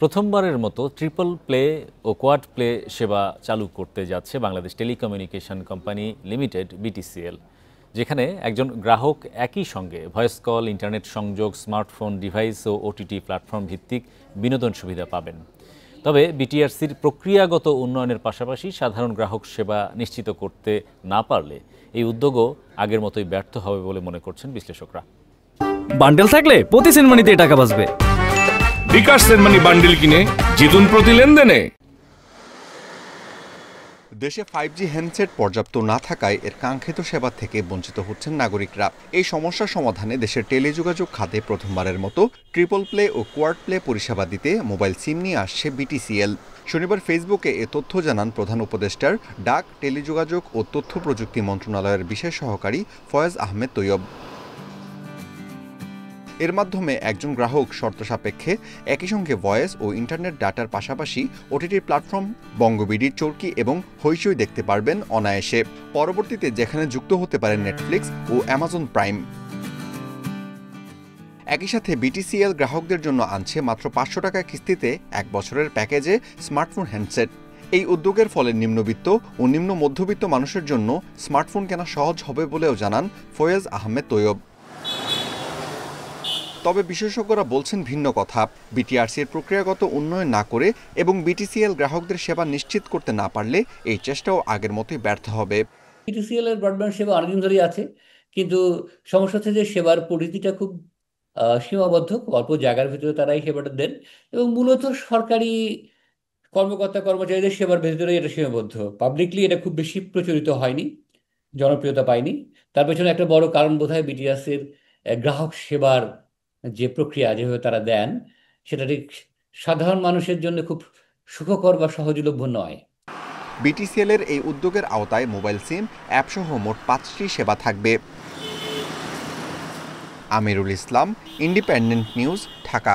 প্রথমবারের মতো triple play ও quad play সেবা চালু করতে যাচ্ছে Bangladesh telecommunication company limited BTCL, যেখানে একজন গ্রাহক একই সঙ্গে ভয়েস কল, ইন্টারনেট সংযোগ, স্মার্টফোন ডিভাইস ও ওটিটি প্ল্যাটফর্ম ভিত্তিক বিনোদন সুবিধা পাবেন। তবে বিটিআরসির প্রক্রিয়াগত উন্নয়নের পাশাপাশি সাধারণ গ্রাহক সেবা নিশ্চিত করতে না পারলে এই উদ্যোগও আগের মতোই ব্যর্থ হবে বলে মনে করছেন বিশ্লেষকরা। বান্ডেল থাকলে প্রতি সেনমানিতে টাকা বাঁচবে। বিকাশ সেনমানি বান্ডেল কিনে জিতুন প্রতি লেনদেনে। দেশে 5G হ্যান্ডসেট পর্যাপ্ত না থাকায় এর কাঙ্ক্ষিত সেবা থেকে বঞ্চিত হচ্ছেন নাগরিকরা। এই সমস্যা সমাধানে দেশের টেলিযোগাযোগ খাতে প্রথমবারের মতো ট্রিপল প্লে ও কোয়াড প্লে পরিষেবা দিতে মোবাইল সিম নিয়ে আসছে বিটিসিএল। শনিবার ফেসবুকে এ তথ্য জানান প্রধান উপদেষ্টার ডাক, টেলিযোগাযোগ ও তথ্য প্রযুক্তি মন্ত্রণালয়ের বিশেষ সহকারী ফয়েজ আহমেদ তৈয়ব। এর মাধ্যমে একজন গ্রাহক শর্ত সাপেক্ষে একই সঙ্গে ভয়েস ও ইন্টারনেট ডাটার পাশাপাশি ওটিটি প্ল্যাটফর্ম বঙ্গবিডির চরকি এবং হইচই দেখতে পারবেন অনায়াসে। পরবর্তীতে যেখানে যুক্ত হতে পারেন নেটফ্লিক্স ও অ্যামাজন প্রাইম। একই সাথে বিটিসিএল গ্রাহকদের জন্য আনছে মাত্র 500 টাকা কিস্তিতে 1 বছরের প্যাকেজে স্মার্টফোন হ্যান্ডসেট। এই উদ্যোগের ফলে নিম্নবিত্ত ও নিম্ন মধ্যবিত্ত মানুষের জন্য স্মার্টফোন কেনা সহজ হবে বলেও জানান ফয়েজ আহমেদ তৈয়ব। তবে বিশেষজ্ঞরা বলছেন ভিন্ন কথা। বিটিআরসির প্রক্রিয়াগত উন্নয়ন না করে এবং বিটিসিএল গ্রাহকদের সেবা নিশ্চিত করতে না পারলে এই চেষ্টাও আগের মতোই ব্যর্থ হবে। বিটিসিএল এর ব্রডব্যান্ড সেবা অনেকদিন ধরেই আছে, কিন্তু সমস্যা হচ্ছে যে সেবার পরিধিটা খুব সীমাবদ্ধ, অল্প জায়গার ভিতরে তারা এই সেবাটা দেন এবং মূলত সরকারি কর্মকর্তা কর্মচারীদের সেবার ভেতরে এটা সীমাবদ্ধ। পাবলিকলি এটা খুব বেশি প্রচলিত হয়নি, জনপ্রিয়তা পায়নি। তার পেছনে একটা বড় কারণ বোধহয় বিটিআরসির গ্রাহক সেবার যে প্রক্রিয়া যেভাবে তারা দেন সেটা ঠিক সাধারণ মানুষের জন্য খুব সুখকর বা সহজলভ্য নয়। বিটিসিএল এর এই উদ্যোগের আওতায় মোবাইল সিম, অ্যাপসহ মোট 5টি সেবা থাকবে। Amirul Islam, independent news, Dhaka.